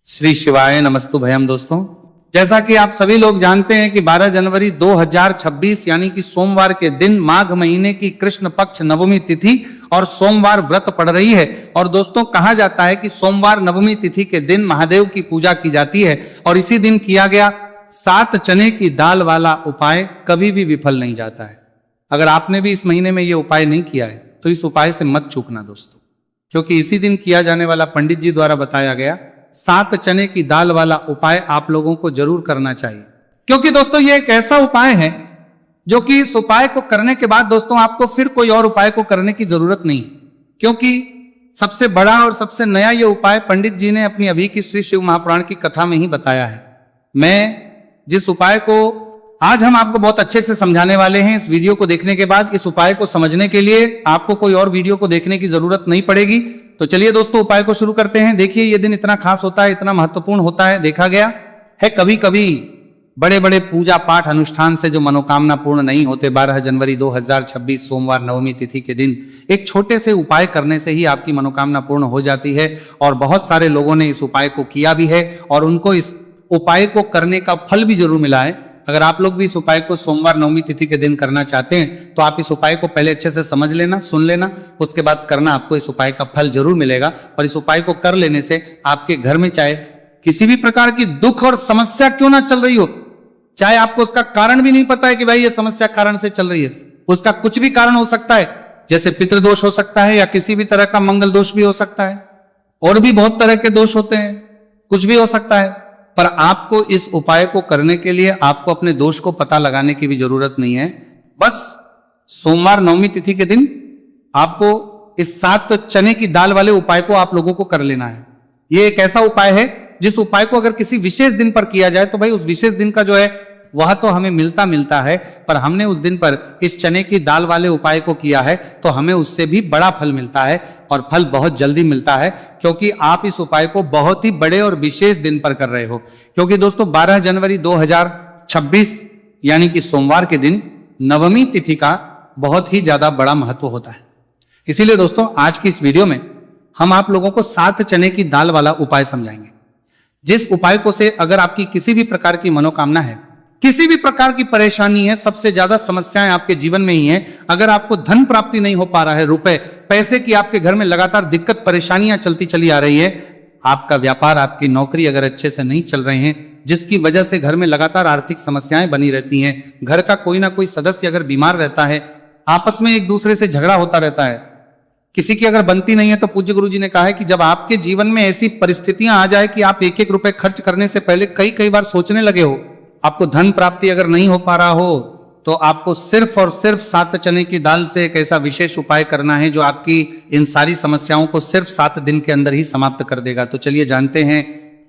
श्री शिवाय नमस्तु भयम। दोस्तों, जैसा कि आप सभी लोग जानते हैं कि 12 जनवरी 2026 यानी कि सोमवार के दिन माघ महीने की कृष्ण पक्ष नवमी तिथि और सोमवार व्रत पड़ रही है। और दोस्तों, कहा जाता है कि सोमवार नवमी तिथि के दिन महादेव की पूजा की जाती है और इसी दिन किया गया 7 चने की दाल वाला उपाय कभी भी विफल नहीं जाता है। अगर आपने भी इस महीने में यह उपाय नहीं किया है तो इस उपाय से मत चूकना दोस्तों, क्योंकि इसी दिन किया जाने वाला पंडित जी द्वारा बताया गया 7 चने की दाल वाला उपाय आप लोगों को जरूर करना चाहिए। क्योंकि दोस्तों, यह एक ऐसा उपाय है जो कि इस उपाय को करने के बाद दोस्तों आपको फिर कोई और उपाय को करने की जरूरत नहीं, क्योंकि सबसे बड़ा और सबसे नया यह उपाय पंडित जी ने अपनी अभी की श्री शिव महापुराण की कथा में ही बताया है। मैं जिस उपाय को आज हम आपको बहुत अच्छे से समझाने वाले हैं, इस वीडियो को देखने के बाद इस उपाय को समझने के लिए आपको कोई और वीडियो को देखने की जरूरत नहीं पड़ेगी। तो चलिए दोस्तों, उपाय को शुरू करते हैं। देखिए, यह दिन इतना खास होता है, इतना महत्वपूर्ण होता है। देखा गया है कभी कभी बड़े बड़े पूजा पाठ अनुष्ठान से जो मनोकामना पूर्ण नहीं होते, 12 जनवरी 2026 सोमवार नवमी तिथि के दिन एक छोटे से उपाय करने से ही आपकी मनोकामना पूर्ण हो जाती है। और बहुत सारे लोगों ने इस उपाय को किया भी है और उनको इस उपाय को करने का फल भी जरूर मिला है। अगर आप लोग भी इस उपाय को सोमवार नवमी तिथि के दिन करना चाहते हैं तो आप इस उपाय को पहले अच्छे से समझ लेना, सुन लेना, उसके बाद करना, आपको इस उपाय का फल जरूर मिलेगा। और इस उपाय को कर लेने से आपके घर में चाहे किसी भी प्रकार की दुख और समस्या क्यों ना चल रही हो, चाहे आपको उसका कारण भी नहीं पता है कि भाई ये समस्या कारण से चल रही है, उसका कुछ भी कारण हो सकता है, जैसे पितृदोष हो सकता है या किसी भी तरह का मंगल दोष भी हो सकता है, और भी बहुत तरह के दोष होते हैं, कुछ भी हो सकता है। पर आपको इस उपाय को करने के लिए आपको अपने दोष को पता लगाने की भी जरूरत नहीं है। बस सोमवार नवमी तिथि के दिन आपको इस 7 चने की दाल वाले उपाय को आप लोगों को कर लेना है। यह एक ऐसा उपाय है जिस उपाय को अगर किसी विशेष दिन पर किया जाए तो भाई उस विशेष दिन का जो है वह तो हमें मिलता है, पर हमने उस दिन पर इस चने की दाल वाले उपाय को किया है तो हमें उससे भी बड़ा फल मिलता है और फल बहुत जल्दी मिलता है, क्योंकि आप इस उपाय को बहुत ही बड़े और विशेष दिन पर कर रहे हो। क्योंकि दोस्तों, 12 जनवरी 2026 यानी कि सोमवार के दिन नवमी तिथि का बहुत ही ज्यादा बड़ा महत्व होता है। इसीलिए दोस्तों, आज की इस वीडियो में हम आप लोगों को 7 चने की दाल वाला उपाय समझाएंगे, जिस उपाय को से अगर आपकी किसी भी प्रकार की मनोकामना है, किसी भी प्रकार की परेशानी है, सबसे ज्यादा समस्याएं आपके जीवन में ही है, अगर आपको धन प्राप्ति नहीं हो पा रहा है, रुपए पैसे की आपके घर में लगातार दिक्कत परेशानियां चलती चली आ रही है, आपका व्यापार आपकी नौकरी अगर अच्छे से नहीं चल रहे हैं, जिसकी वजह से घर में लगातार आर्थिक समस्याएं बनी रहती हैं, घर का कोई ना कोई सदस्य अगर बीमार रहता है, आपस में एक दूसरे से झगड़ा होता रहता है, किसी की अगर बनती नहीं है, तो पूज्य गुरु जी ने कहा है कि जब आपके जीवन में ऐसी परिस्थितियां आ जाए कि आप एक एक रुपए खर्च करने से पहले कई बार सोचने लगे हो, आपको धन प्राप्ति अगर नहीं हो पा रहा हो, तो आपको सिर्फ और सिर्फ 7 चने की दाल से एक ऐसा विशेष उपाय करना है जो आपकी इन सारी समस्याओं को सिर्फ 7 दिन के अंदर ही समाप्त कर देगा। तो चलिए जानते हैं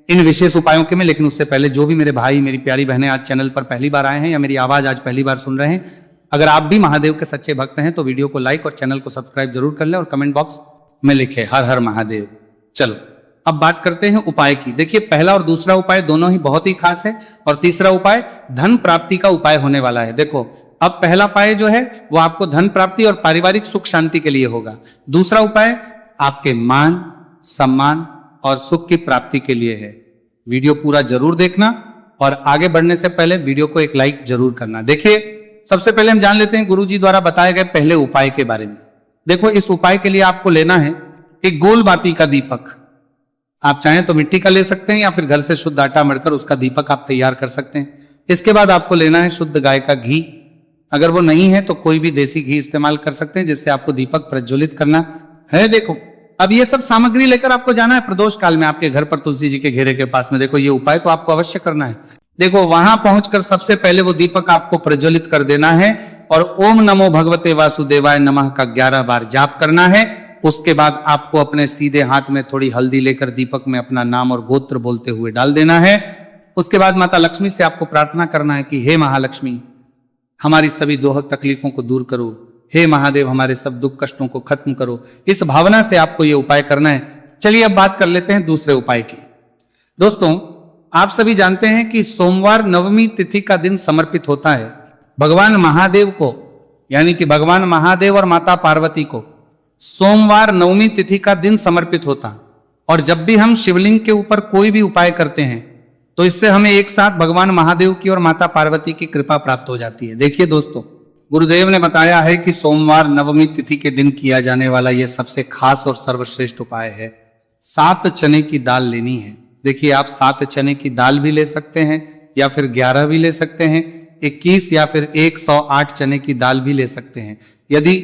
इन विशेष उपायों के में। लेकिन उससे पहले जो भी मेरे भाई मेरी प्यारी बहनें आज चैनल पर पहली बार आए हैं या मेरी आवाज आज पहली बार सुन रहे हैं, अगर आप भी महादेव के सच्चे भक्त हैं तो वीडियो को लाइक और चैनल को सब्सक्राइब जरूर कर लें और कमेंट बॉक्स में लिखे हर हर महादेव। चलो अब बात करते हैं उपाय की। देखिए, पहला और दूसरा उपाय दोनों ही बहुत ही खास है और तीसरा उपाय धन प्राप्ति का उपाय होने वाला है। देखो, अब पहला उपाय जो है वो आपको धन प्राप्ति और पारिवारिक सुख शांति के लिए होगा। दूसरा उपाय आपके मान सम्मान और सुख की प्राप्ति के लिए है। वीडियो पूरा जरूर देखना और आगे बढ़ने से पहले वीडियो को एक लाइक जरूर करना। देखिए, सबसे पहले हम जान लेते हैं गुरु जी द्वारा बताए गए पहले उपाय के बारे में। देखो, इस उपाय के लिए आपको लेना है एक गोल बाती का दीपक। आप चाहें तो मिट्टी का ले सकते हैं या फिर घर से शुद्ध आटा मढ़कर उसका दीपक आप तैयार कर सकते हैं। इसके बाद आपको लेना है शुद्ध गाय का घी। अगर वो नहीं है तो कोई भी देसी घी इस्तेमाल कर सकते हैं, जिससे आपको दीपक प्रज्वलित करना है। देखो, अब ये सब सामग्री लेकर आपको जाना है प्रदोष काल में आपके घर पर तुलसी जी के घेरे के पास में। देखो, ये उपाय तो आपको अवश्य करना है। देखो, वहां पहुंचकर सबसे पहले वो दीपक आपको प्रज्वलित कर देना है और ओम नमो भगवते वासुदेवाय नमः का 11 बार जाप करना है। उसके बाद आपको अपने सीधे हाथ में थोड़ी हल्दी लेकर दीपक में अपना नाम और गोत्र बोलते हुए डाल देना है। उसके बाद माता लक्ष्मी से आपको प्रार्थना करना है कि हे महालक्ष्मी, हमारी सभी दोहक तकलीफों को दूर करो, हे महादेव हमारे सब दुख कष्टों को खत्म करो। इस भावना से आपको यह उपाय करना है। चलिए अब बात कर लेते हैं दूसरे उपाय की। दोस्तों, आप सभी जानते हैं कि सोमवार नवमी तिथि का दिन समर्पित होता है भगवान महादेव को, यानी कि भगवान महादेव और माता पार्वती को सोमवार नवमी तिथि का दिन समर्पित होता। और जब भी हम शिवलिंग के ऊपर कोई भी उपाय करते हैं तो इससे हमें एक साथ भगवान महादेव की और माता पार्वती की कृपा प्राप्त हो जाती है। देखिए दोस्तों, गुरुदेव ने बताया है कि सोमवार नवमी तिथि के दिन किया जाने वाला यह सबसे खास और सर्वश्रेष्ठ उपाय है। 7 चने की दाल लेनी है। देखिए, आप 7 चने की दाल भी ले सकते हैं या फिर 11 भी ले सकते हैं, 21 या फिर 108 चने की दाल भी ले सकते हैं। यदि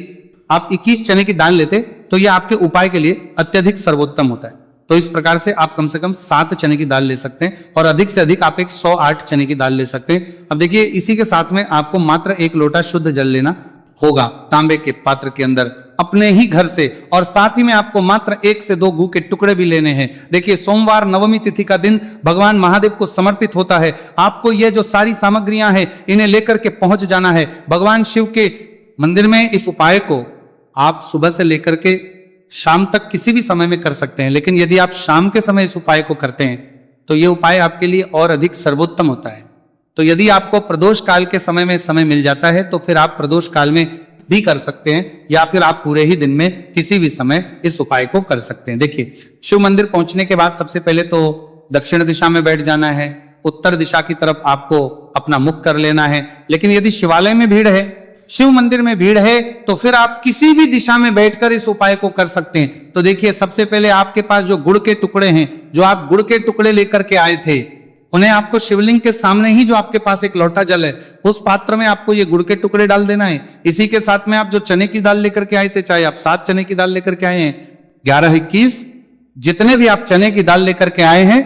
आप 21 चने की दाल लेते तो यह आपके उपाय के लिए अत्यधिक सर्वोत्तम होता है। तो इस प्रकार से आप कम से कम 7 चने की दाल ले सकते हैं और अधिक से अधिक आप 108 चने की दाल ले सकते हैं। अब देखिए, इसी के साथ में आपको मात्र 1 लोटा शुद्ध जल लेना होगा तांबे के पात्र के अंदर अपने ही घर से, और साथ ही में आपको मात्र 1 से 2 गू के टुकड़े भी लेने हैं। देखिए, सोमवार नवमी तिथि का दिन भगवान महादेव को समर्पित होता है। आपको यह जो सारी सामग्रियां हैं इन्हें लेकर के पहुंच जाना है भगवान शिव के मंदिर में। इस उपाय को आप सुबह से लेकर के शाम तक किसी भी समय में कर सकते हैं, लेकिन यदि आप शाम के समय इस उपाय को करते हैं तो यह उपाय आपके लिए और अधिक सर्वोत्तम होता है। तो यदि आपको प्रदोष काल के समय में समय मिल जाता है तो फिर आप प्रदोष काल में भी कर सकते हैं या फिर आप पूरे ही दिन में किसी भी समय इस उपाय को कर सकते हैं। देखिए, शिव मंदिर पहुंचने के बाद सबसे पहले तो दक्षिण दिशा में बैठ जाना है, उत्तर दिशा की तरफ आपको अपना मुख कर लेना है। लेकिन यदि शिवालय में भीड़ है, शिव मंदिर में भीड़ है, तो फिर आप किसी भी दिशा में बैठकर इस उपाय को कर सकते हैं। तो देखिए, सबसे पहले आपके पास जो गुड़ के टुकड़े हैं, जो आप गुड़ के टुकड़े लेकर के आए थे, उन्हें आपको शिवलिंग के सामने ही जो आपके पास एक लोटा जल है उस पात्र में आपको ये गुड़ के टुकड़े डाल देना है। इसी के साथ में आप जो चने की दाल लेकर के आए थे, चाहे आप 7 चने की दाल लेकर के आए हैं, 11, 21, जितने भी आप चने की दाल लेकर के आए हैं,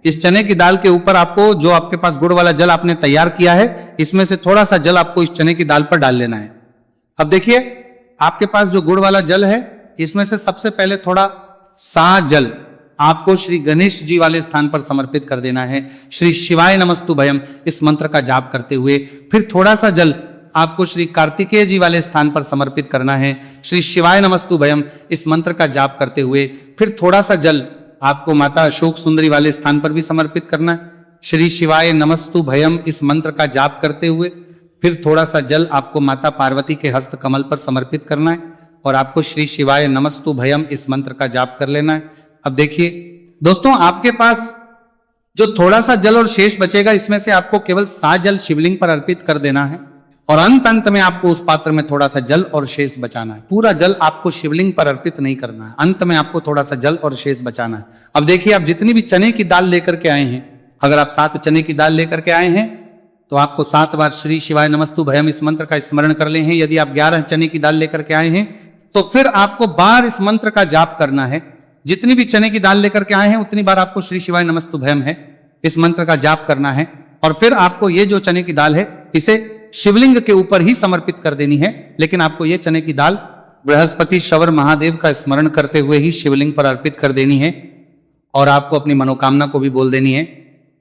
इस चने की दाल के ऊपर आपको जो आपके पास गुड़ वाला जल आपने तैयार किया है, इसमें से थोड़ा सा जल आपको इस चने की दाल पर डाल लेना है। अब देखिए, आपके पास जो गुड़ वाला जल है, इसमें से सबसे पहले थोड़ा सा जल आपको श्री गणेश जी वाले स्थान पर समर्पित कर देना है। श्री शिवाय नमस्तुभयम इस मंत्र का जाप करते हुए फिर थोड़ा सा जल आपको श्री कार्तिकेय जी वाले स्थान पर समर्पित करना है। श्री शिवाय नमस्तुभयम इस मंत्र का जाप करते हुए फिर थोड़ा सा जल आपको माता अशोक सुंदरी वाले स्थान पर भी समर्पित करना है। श्री शिवाय नमस्तुभयम इस मंत्र का जाप करते हुए फिर थोड़ा सा जल आपको माता पार्वती के हस्त कमल पर समर्पित करना है और आपको श्री शिवाय नमस्तुभयम इस मंत्र का जाप कर लेना है। अब देखिए दोस्तों, आपके पास जो थोड़ा सा जल और शेष बचेगा, इसमें से आपको केवल 7 जल शिवलिंग पर अर्पित कर देना है और अंत में आपको उस पात्र में थोड़ा सा जल और शेष बचाना है। पूरा जल आपको शिवलिंग पर अर्पित नहीं करना है, अंत में आपको थोड़ा सा जल और शेष बचाना है। अब देखिए, आप जितनी भी चने की दाल लेकर के आए हैं, अगर आप 7 चने की दाल लेकर के आए हैं तो आपको 7 बार श्री शिवाय नमस्तुभयम इस मंत्र का स्मरण कर ले हैं। यदि आप 11 चने की दाल लेकर के आए हैं तो फिर आपको बार इस मंत्र का जाप करना है। जितनी भी चने की दाल लेकर के आए हैं उतनी बार आपको श्री शिवाय नमस्तुभयम है इस मंत्र का जाप करना है और फिर आपको ये जो चने की दाल है इसे शिवलिंग के ऊपर ही समर्पित कर देनी है। लेकिन आपको ये चने की दाल बृहस्पति शवर महादेव का स्मरण करते हुए ही शिवलिंग पर अर्पित कर देनी है और आपको अपनी मनोकामना को भी बोल देनी है।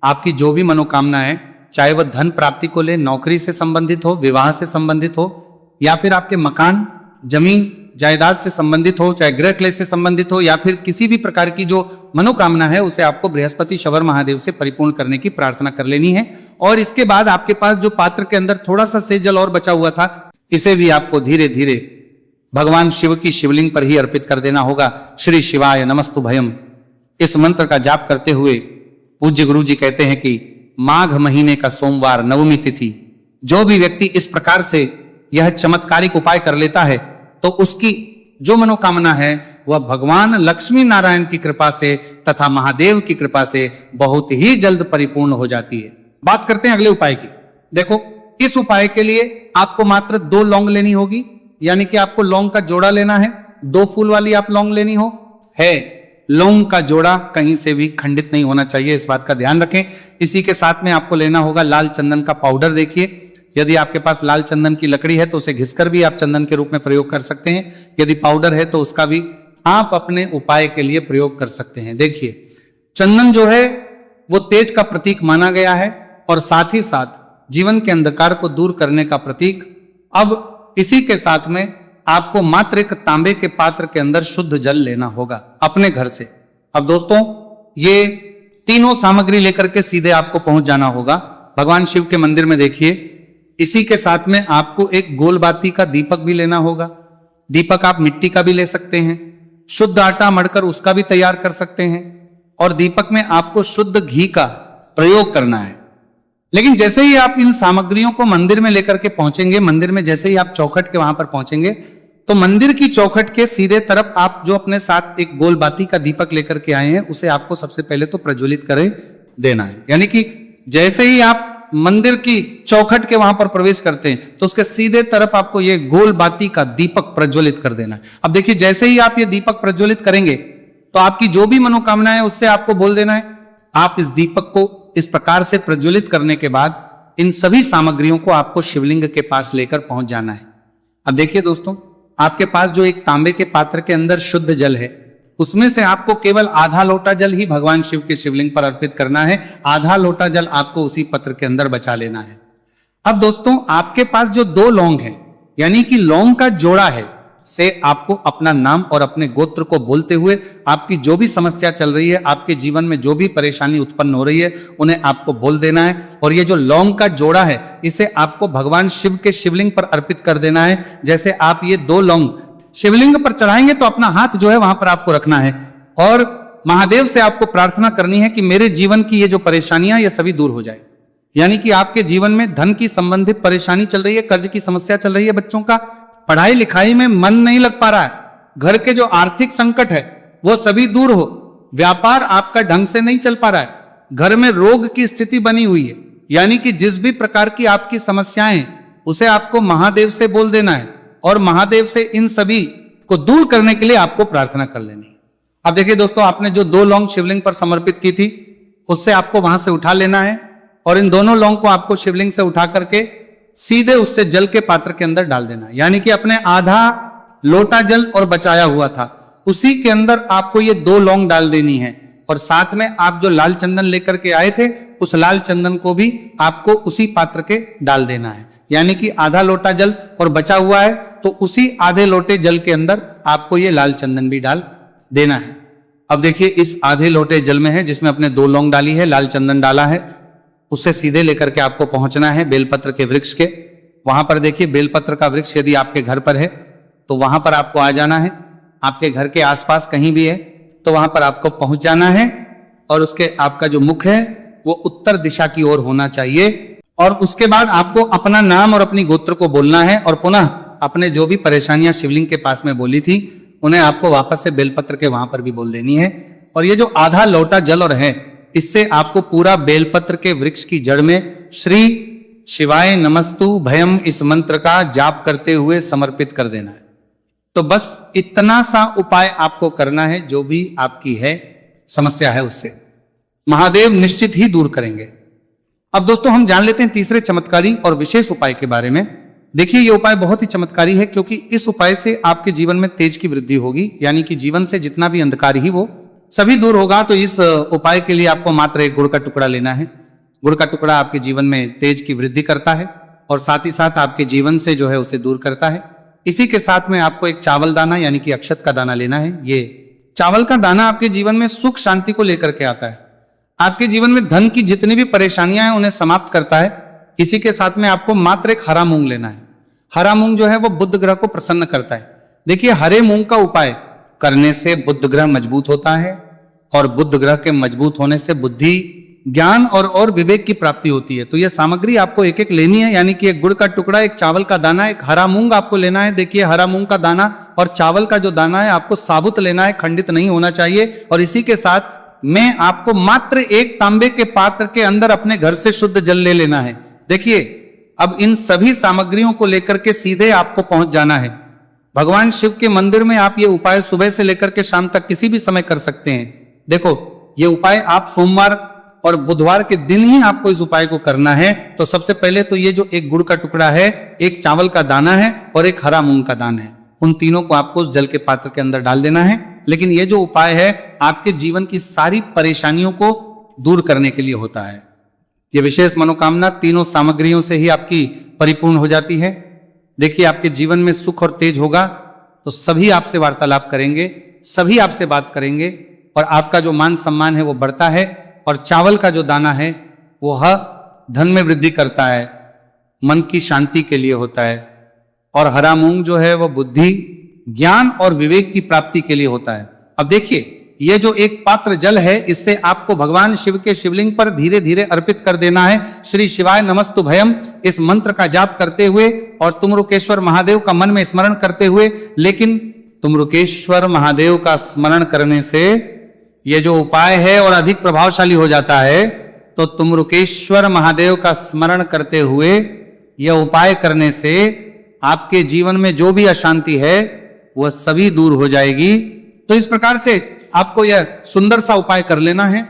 आपकी जो भी मनोकामना है, चाहे वह धन प्राप्ति को ले, नौकरी से संबंधित हो, विवाह से संबंधित हो, या फिर आपके मकान, जमीन, जायदाद से संबंधित हो, चाहे गृह क्लेश से संबंधित हो, या फिर किसी भी प्रकार की जो मनोकामना है उसे आपको बृहस्पति शवर महादेव से परिपूर्ण करने की प्रार्थना कर लेनी है। और इसके बाद आपके पास जो पात्र के अंदर थोड़ा सा शेष जल और बचा हुआ था, इसे भी आपको धीरे धीरे भगवान शिव की शिवलिंग पर ही अर्पित कर देना होगा। श्री शिवाय नमस्तुभयम इस मंत्र का जाप करते हुए पूज्य गुरु जी कहते हैं कि माघ महीने का सोमवार नवमी तिथि जो भी व्यक्ति इस प्रकार से यह चमत्कारिक उपाय कर लेता है तो उसकी जो मनोकामना है वह भगवान लक्ष्मी नारायण की कृपा से तथा महादेव की कृपा से बहुत ही जल्द परिपूर्ण हो जाती है। बात करते हैं अगले उपाय की। देखो, इस उपाय के लिए आपको मात्र 2 लौंग लेनी होगी, यानी कि आपको लौंग का जोड़ा लेना है। 2 फूल वाली आप लौंग लेनी हो है। लौंग का जोड़ा कहीं से भी खंडित नहीं होना चाहिए, इस बात का ध्यान रखें। इसी के साथ में आपको लेना होगा लाल चंदन का पाउडर। देखिए, यदि आपके पास लाल चंदन की लकड़ी है तो उसे घिसकर भी आप चंदन के रूप में प्रयोग कर सकते हैं। यदि पाउडर है तो उसका भी आप अपने उपाय के लिए प्रयोग कर सकते हैं। देखिए, चंदन जो है वो तेज का प्रतीक माना गया है और साथ ही साथ जीवन के अंधकार को दूर करने का प्रतीक। अब इसी के साथ में आपको मात्र एक तांबे के पात्र के अंदर शुद्ध जल लेना होगा अपने घर से। अब दोस्तों, ये तीनों सामग्री लेकर के सीधे आपको पहुंच जाना होगा भगवान शिव के मंदिर में। देखिए, इसी के साथ में आपको एक गोल बाती का दीपक भी लेना होगा। दीपक आप मिट्टी का भी ले सकते हैं, शुद्ध आटा मढ़कर उसका भी तैयार कर सकते हैं, और दीपक में आपको शुद्ध घी का प्रयोग करना है। लेकिन जैसे ही आप इन सामग्रियों को मंदिर में लेकर के पहुंचेंगे, मंदिर में जैसे ही आप चौखट के वहां पर पहुंचेंगे, तो मंदिर की चौखट के सीधे तरफ आप जो अपने साथ एक गोल बाती का दीपक लेकर के आए हैं, उसे आपको सबसे पहले तो प्रज्वलित कर देना है। यानी कि जैसे ही आप मंदिर की चौखट के वहां पर प्रवेश करते हैं, तो उसके सीधे तरफ आपको ये गोल बाती का दीपक प्रज्वलित कर देना है। अब देखिए, जैसे ही आप ये दीपक प्रज्वलित करेंगे, तो आपकी जो भी मनोकामना है उससे आपको बोल देना है। आप इस दीपक को इस प्रकार से प्रज्वलित करने के बाद इन सभी सामग्रियों को आपको शिवलिंग के पास लेकर पहुंच जाना है। अब देखिए दोस्तों, आपके पास जो एक तांबे के पात्र के अंदर शुद्ध जल है, उसमें से आपको केवल आधा लोटा जल ही भगवान शिव के शिवलिंग पर अर्पित करना है। आधा लोटा जल आपको उसी पत्र के अंदर बचा लेना है। अब दोस्तों, आपके पास जो 2 लौंग है, यानी कि लौंग का जोड़ा है, से आपको अपना नाम और अपने गोत्र को बोलते हुए आपकी जो भी समस्या चल रही है, आपके जीवन में जो भी परेशानी उत्पन्न हो रही है, उन्हें आपको बोल देना है। और ये जो लौंग का जोड़ा है, इसे आपको भगवान शिव के शिवलिंग पर अर्पित कर देना है। जैसे आप ये 2 लौंग शिवलिंग पर चढ़ाएंगे, तो अपना हाथ जो है वहां पर आपको रखना है, और महादेव से आपको प्रार्थना करनी है कि मेरे जीवन की ये जो परेशानियां, ये सभी दूर हो जाए। यानी कि आपके जीवन में धन की संबंधित परेशानी चल रही है, कर्ज की समस्या चल रही है, बच्चों का पढ़ाई लिखाई में मन नहीं लग पा रहा है, घर के जो आर्थिक संकट है वो सभी दूर हो, व्यापार आपका ढंग से नहीं चल पा रहा है, घर में रोग की स्थिति बनी हुई है, यानी कि जिस भी प्रकार की आपकी समस्याएं, उसे आपको महादेव से बोल देना है, और महादेव से इन सभी को दूर करने के लिए आपको प्रार्थना कर लेनी है। अब देखिए दोस्तों, आपने जो 2 लौंग शिवलिंग पर समर्पित की थी, उससे आपको वहां से उठा लेना है, और इन दोनों लौंग को आपको शिवलिंग से उठा करके सीधे उससे जल के पात्र के अंदर डाल देना है। यानी कि अपने आधा लोटा जल और बचाया हुआ था, उसी के अंदर आपको ये 2 लौंग डाल देनी है, और साथ में आप जो लाल चंदन लेकर के आए थे, उस लाल चंदन को भी आपको उसी पात्र के डाल देना है। यानी कि आधा लोटा जल और बचा हुआ है, तो उसी आधे लोटे जल के अंदर आपको ये लाल चंदन भी डाल देना है। अब देखिए, इस आधे लोटे जल में है, जिसमें अपने 2 लौंग डाली है, लाल चंदन डाला है, उससे सीधे लेकर के आपको पहुंचना है बेलपत्र के वृक्ष के। वहां पर देखिए, बेलपत्र का वृक्ष यदि आपके घर पर है, तो वहां पर आपको आ जाना है। आपके घर के आसपास कहीं भी है, तो वहां पर आपको पहुंच जाना है, और उसके आपका जो मुख है वो उत्तर दिशा की ओर होना चाहिए। और उसके बाद आपको अपना नाम और अपनी गोत्र को बोलना है, और पुनः अपने जो भी परेशानियां शिवलिंग के पास में बोली थी, उन्हें आपको वापस से बेलपत्र के वहां पर भी बोल देनी है। और ये जो आधा लोटा जल और है, इससे आपको पूरा बेलपत्र के वृक्ष की जड़ में श्री शिवाय नमस्तु भयम इस मंत्र का जाप करते हुए समर्पित कर देना है। तो बस इतना सा उपाय आपको करना है, जो भी आपकी है समस्या है उससे महादेव निश्चित ही दूर करेंगे। अब दोस्तों, हम जान लेते हैं तीसरे चमत्कारी और विशेष उपाय के बारे में। देखिए, ये उपाय बहुत ही चमत्कारी है, क्योंकि इस उपाय से आपके जीवन में तेज की वृद्धि होगी, यानी कि जीवन से जितना भी अंधकार ही वो सभी दूर होगा। तो इस उपाय के लिए आपको मात्र एक गुड़ का टुकड़ा लेना है। गुड़ का टुकड़ा आपके जीवन में तेज की वृद्धि करता है, और साथ ही साथ आपके जीवन से जो है उसे दूर करता है। इसी के साथ में आपको एक चावल दाना, यानी कि अक्षत का दाना लेना है। ये चावल का दाना आपके जीवन में सुख शांति को लेकर के आता है, आपके जीवन में धन की जितनी भी परेशानियां हैं उन्हें समाप्त करता है। इसी के साथ में आपको मात्र एक हरा मूंग लेना है। हरा मूंग जो है वो बुध ग्रह को प्रसन्न करता है। देखिए, हरे मूंग का उपाय करने से बुध ग्रह मजबूत होता है, और बुध ग्रह के मजबूत होने से बुद्धि, ज्ञान और विवेक की प्राप्ति होती है। तो यह सामग्री आपको एक एक लेनी है, यानी कि एक गुड़ का टुकड़ा, एक चावल का दाना, एक हरा मूंग आपको लेना है। देखिए, हरा मूंग का दाना और चावल का जो दाना है आपको साबुत लेना है, खंडित नहीं होना चाहिए। और इसी के साथ में आपको मात्र एक तांबे के पात्र के अंदर अपने घर से शुद्ध जल ले लेना है। देखिए, अब इन सभी सामग्रियों को लेकर के सीधे आपको पहुंच जाना है भगवान शिव के मंदिर में। आप ये उपाय सुबह से लेकर के शाम तक किसी भी समय कर सकते हैं। देखो, ये उपाय आप सोमवार और बुधवार के दिन ही आपको इस उपाय को करना है। तो सबसे पहले तो ये जो एक गुड़ का टुकड़ा है, एक चावल का दाना है और एक हरा मूंग का दाना है, उन तीनों को आपको उस जल के पात्र के अंदर डाल देना है। लेकिन ये जो उपाय है आपके जीवन की सारी परेशानियों को दूर करने के लिए होता है। ये विशेष मनोकामना तीनों सामग्रियों से ही आपकी परिपूर्ण हो जाती है। देखिए, आपके जीवन में सुख और तेज होगा तो सभी आपसे वार्तालाप करेंगे, सभी आपसे बात करेंगे, और आपका जो मान सम्मान है वो बढ़ता है। और चावल का जो दाना है वो धन में वृद्धि करता है, मन की शांति के लिए होता है। और हरा मूंग जो है वो बुद्धि, ज्ञान और विवेक की प्राप्ति के लिए होता है। अब देखिए, ये जो एक पात्र जल है, इससे आपको भगवान शिव के शिवलिंग पर धीरे धीरे अर्पित कर देना है। श्री शिवाय नमस्तुभयम इस मंत्र का जाप करते हुए और तुमरुकेश्वर महादेव का मन में स्मरण करते हुए। लेकिन तुमरुकेश्वर महादेव का स्मरण करने से ये जो उपाय है और अधिक प्रभावशाली हो जाता है। तो तुमरुकेश्वर महादेव का स्मरण करते हुए यह उपाय करने से आपके जीवन में जो भी अशांति है वह सभी दूर हो जाएगी। तो इस प्रकार से आपको यह सुंदर सा उपाय कर लेना है।